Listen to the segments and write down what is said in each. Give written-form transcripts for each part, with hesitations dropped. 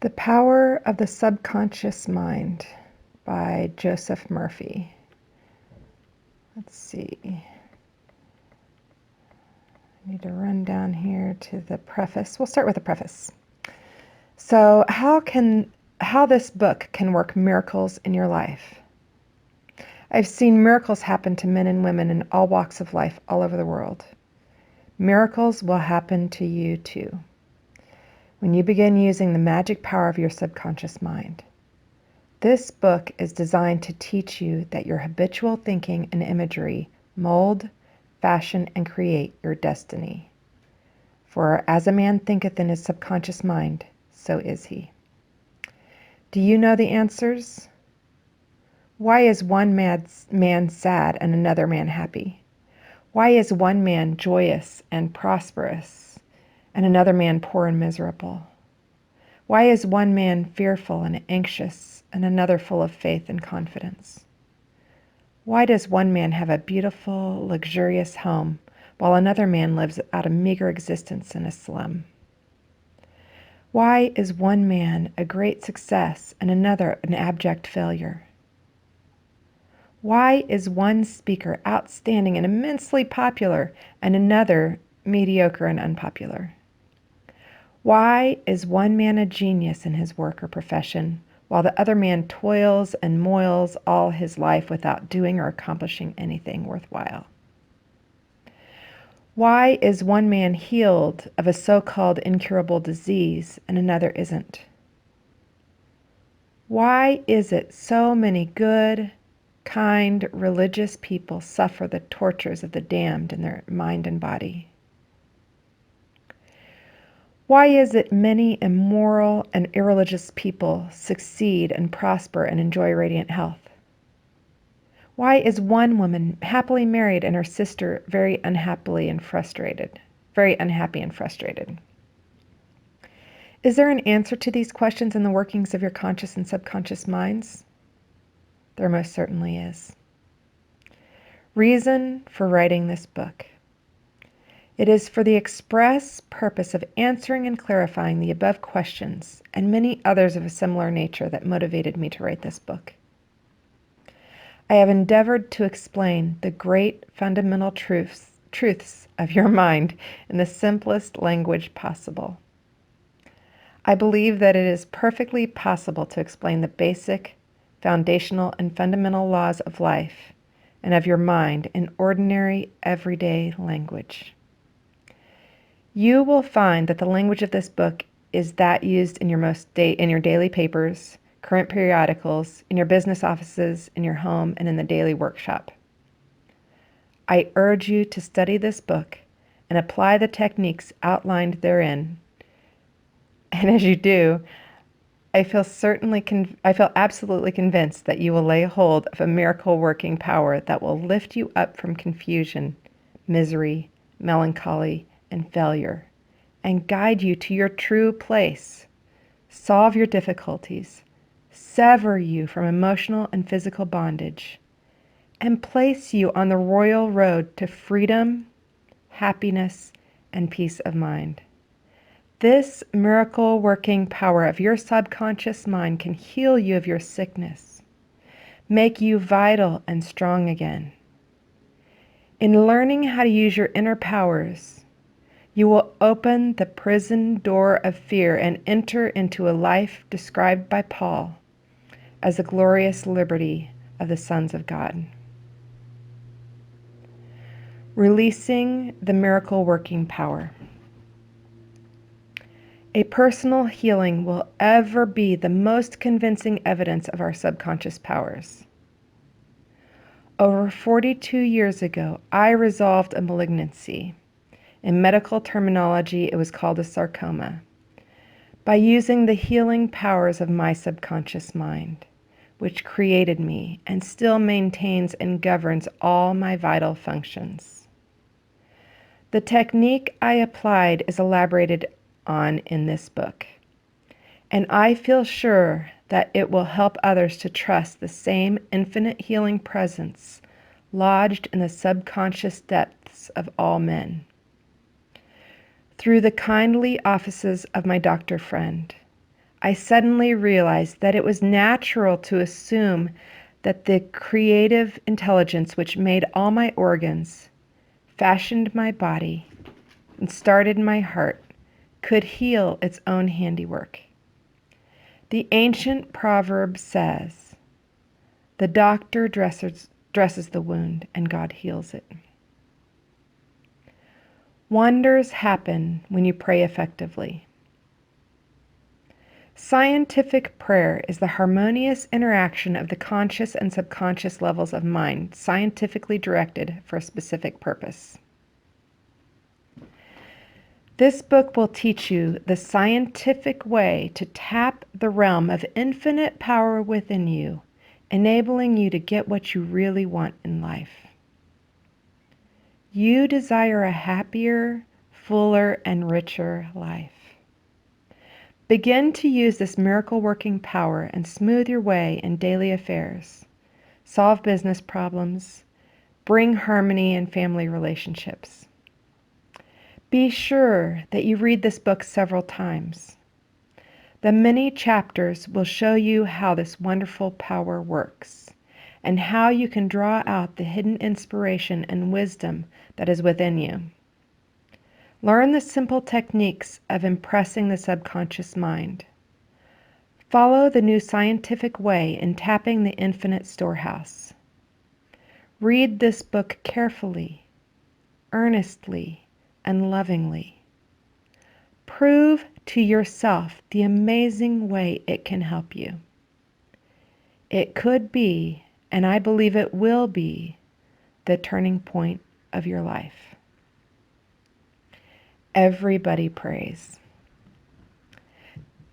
The Power of the Subconscious Mind by Joseph Murphy. Let's see. I need to run down here to the preface. We'll start with the preface. So, how this book can work miracles in your life. I've seen miracles happen to men and women in all walks of life all over the world. Miracles will happen to you too when you begin using the magic power of your subconscious mind. This book is designed to teach you that your habitual thinking and imagery mold, fashion, and create your destiny. For as a man thinketh in his subconscious mind, so is he. Do you know the answers? Why is one man sad and another man happy? Why is one man joyous and prosperous and another man poor and miserable? Why is one man fearful and anxious and another full of faith and confidence? Why does one man have a beautiful, luxurious home while another man lives out a meager existence in a slum? Why is one man a great success and another an abject failure? Why is one speaker outstanding and immensely popular and another mediocre and unpopular? Why is one man a genius in his work or profession, while the other man toils and moils all his life without doing or accomplishing anything worthwhile? Why is one man healed of a so-called incurable disease and another isn't? Why is it so many good, kind, religious people suffer the tortures of the damned in their mind and body? Why is it many immoral and irreligious people succeed and prosper and enjoy radiant health? Why is one woman happily married and her sister very unhappy and frustrated? Is there an answer to these questions in the workings of your conscious and subconscious minds? There most certainly is. Reason for writing this book. It is for the express purpose of answering and clarifying the above questions and many others of a similar nature that motivated me to write this book. I have endeavored to explain the great fundamental truths of your mind in the simplest language possible. I believe that it is perfectly possible to explain the basic, foundational, and fundamental laws of life and of your mind in ordinary, everyday language. You will find that the language of this book is that used in your daily papers, current periodicals, in your business offices, in your home, and in the daily workshop. I urge you to study this book and apply the techniques outlined therein. And as you do, I feel absolutely convinced that you will lay hold of a miracle-working power that will lift you up from confusion, misery, melancholy, and failure, and guide you to your true place, solve your difficulties, sever you from emotional and physical bondage, and place you on the royal road to freedom, happiness, and peace of mind. This miracle-working power of your subconscious mind can heal you of your sickness, make you vital and strong again. In learning how to use your inner powers, you will open the prison door of fear and enter into a life described by Paul as the glorious liberty of the sons of God. Releasing the miracle-working power. A personal healing will ever be the most convincing evidence of our subconscious powers. Over 42 years ago, I resolved a malignancy. In medical terminology, it was called a sarcoma, by using the healing powers of my subconscious mind, which created me and still maintains and governs all my vital functions. The technique I applied is elaborated on in this book, and I feel sure that it will help others to trust the same infinite healing presence lodged in the subconscious depths of all men. Through the kindly offices of my doctor friend, I suddenly realized that it was natural to assume that the creative intelligence which made all my organs, fashioned my body, and started my heart could heal its own handiwork. The ancient proverb says, "The doctor dresses the wound and God heals it." Wonders happen when you pray effectively. Scientific prayer is the harmonious interaction of the conscious and subconscious levels of mind, scientifically directed for a specific purpose. This book will teach you the scientific way to tap the realm of infinite power within you, enabling you to get what you really want in life. You desire a happier, fuller, and richer life. Begin to use this miracle-working power and smooth your way in daily affairs, solve business problems, bring harmony in family relationships. Be sure that you read this book several times. The many chapters will show you how this wonderful power works and how you can draw out the hidden inspiration and wisdom that is within you. Learn the simple techniques of impressing the subconscious mind. Follow the new scientific way in tapping the infinite storehouse. Read this book carefully, earnestly, and lovingly. Prove to yourself the amazing way it can help you. It could be, and I believe it will be, the turning point of your life. Everybody prays.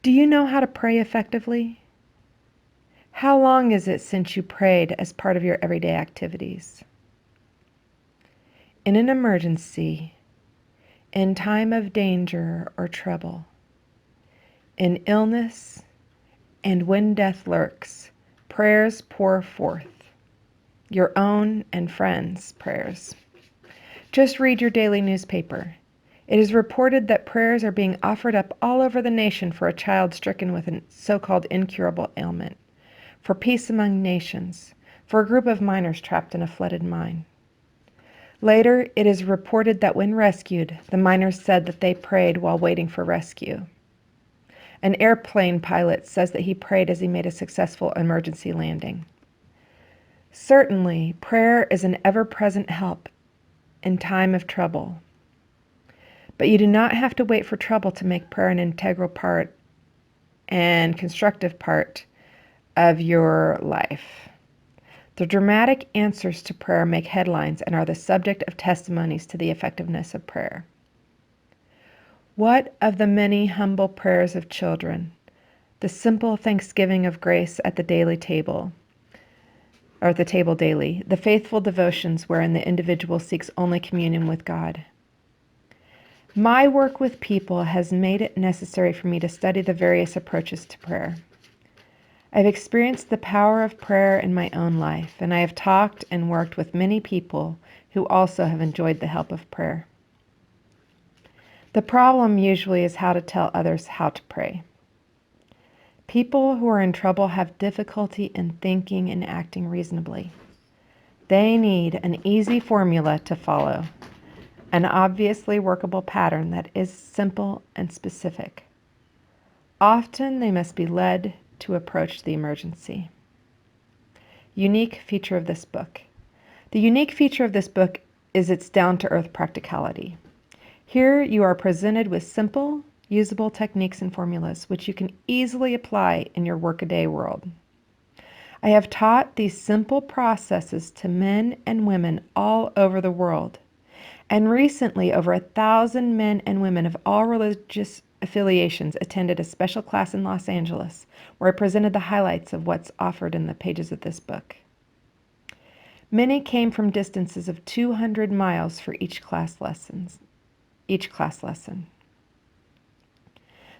Do you know how to pray effectively? How long is it since you prayed as part of your everyday activities? In an emergency, in time of danger or trouble, in illness, and when death lurks, prayers pour forth. Your own and friends' prayers. Just read your daily newspaper. It is reported that prayers are being offered up all over the nation for a child stricken with a so-called incurable ailment, for peace among nations, for a group of miners trapped in a flooded mine. Later, it is reported that when rescued, the miners said that they prayed while waiting for rescue. An airplane pilot says that he prayed as he made a successful emergency landing. Certainly, prayer is an ever-present help in time of trouble. But you do not have to wait for trouble to make prayer an integral part and constructive part of your life. The dramatic answers to prayer make headlines and are the subject of testimonies to the effectiveness of prayer. What of the many humble prayers of children, the simple thanksgiving of grace at the daily table, or at the table daily, the faithful devotions wherein the individual seeks only communion with God? My work with people has made it necessary for me to study the various approaches to prayer. I've experienced the power of prayer in my own life, and I have talked and worked with many people who also have enjoyed the help of prayer. The problem usually is how to tell others how to pray. People who are in trouble have difficulty in thinking and acting reasonably. They need an easy formula to follow, an obviously workable pattern that is simple and specific. Often they must be led to approach the emergency. Unique feature of this book. The unique feature of this book is its down-to-earth practicality. Here you are presented with simple, usable techniques and formulas which you can easily apply in your workaday world. I have taught these simple processes to men and women all over the world. And recently, over 1,000 men and women of all religious affiliations attended a special class in Los Angeles, where I presented the highlights of what's offered in the pages of this book. Many came from distances of 200 miles for each class lesson.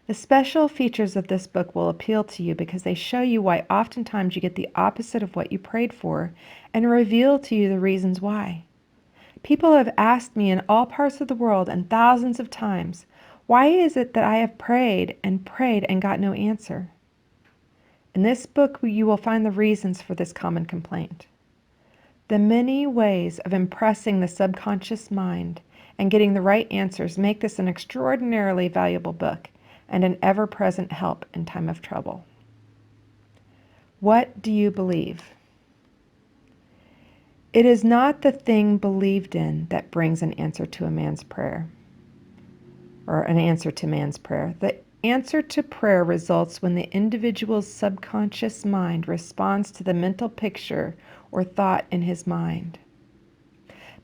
The special features of this book will appeal to you because they show you why oftentimes you get the opposite of what you prayed for and reveal to you the reasons why. People have asked me in all parts of the world and thousands of times, Why is it that I have prayed and got no answer? In this book, you will find the reasons for this common complaint. The many ways of impressing the subconscious mind and getting the right answers make this an extraordinarily valuable book and an ever-present help in time of trouble. What do you believe? It is not the thing believed in that brings an answer to a man's prayer, or an answer to man's prayer. The answer to prayer results when the individual's subconscious mind responds to the mental picture or thought in his mind.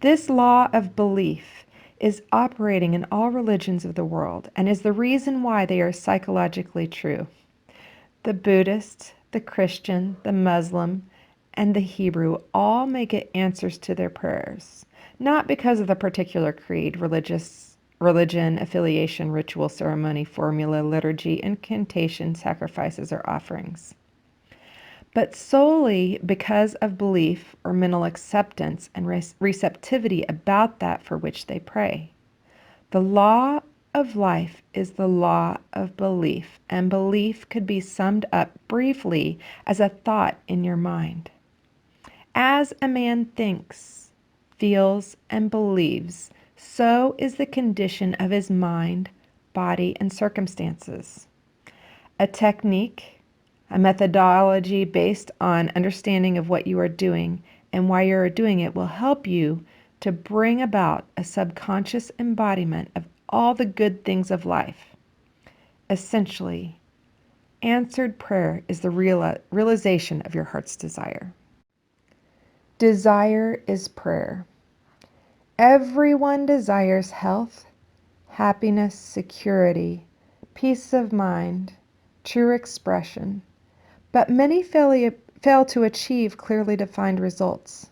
This law of belief is operating in all religions of the world and is the reason why they are psychologically true. The Buddhist, the Christian, the Muslim, and the Hebrew all may get answers to their prayers, not because of the particular creed, religion, affiliation, ritual, ceremony, formula, liturgy, incantation, sacrifices, or offerings, but solely because of belief or mental acceptance and receptivity about that for which they pray. The law of life is the law of belief, and belief could be summed up briefly as a thought in your mind. As a man thinks, feels, and believes, so is the condition of his mind, body, and circumstances. A technique, a methodology based on understanding of what you are doing and why you are doing it will help you to bring about a subconscious embodiment of all the good things of life. Essentially, answered prayer is the realization of your heart's desire. Desire is prayer. Everyone desires health, happiness, security, peace of mind, true expression, but many fail to achieve clearly defined results.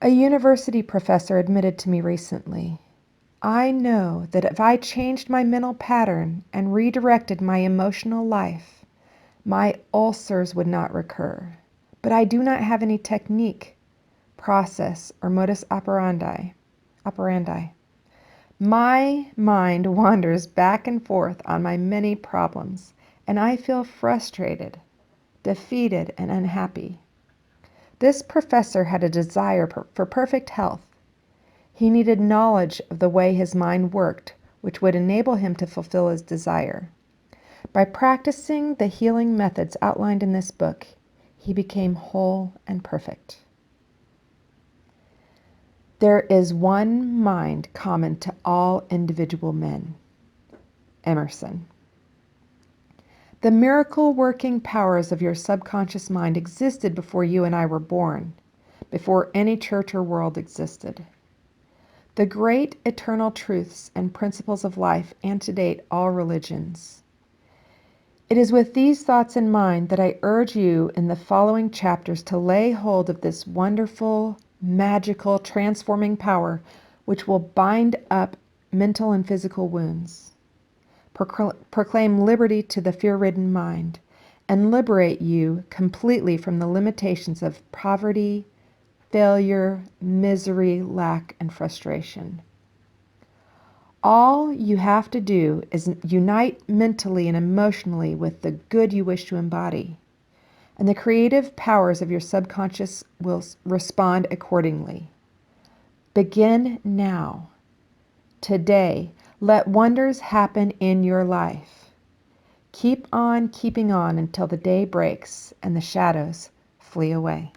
A university professor admitted to me recently, "I know that if I changed my mental pattern and redirected my emotional life, my ulcers would not recur. But I do not have any technique, process, or modus operandi. My mind wanders back and forth on my many problems, and I feel frustrated, defeated, and unhappy." This professor had a desire for perfect health. He needed knowledge of the way his mind worked, which would enable him to fulfill his desire. By practicing the healing methods outlined in this book, he became whole and perfect. There is one mind common to all individual men. Emerson. The miracle-working powers of your subconscious mind existed before you and I were born, before any church or world existed. The great eternal truths and principles of life antedate all religions. It is with these thoughts in mind that I urge you in the following chapters to lay hold of this wonderful, magical, transforming power which will bind up mental and physical wounds, proclaim liberty to the fear-ridden mind, and liberate you completely from the limitations of poverty, failure, misery, lack, and frustration. All you have to do is unite mentally and emotionally with the good you wish to embody, and the creative powers of your subconscious will respond accordingly. Begin now. Today, let wonders happen in your life. Keep on keeping on until the day breaks and the shadows flee away.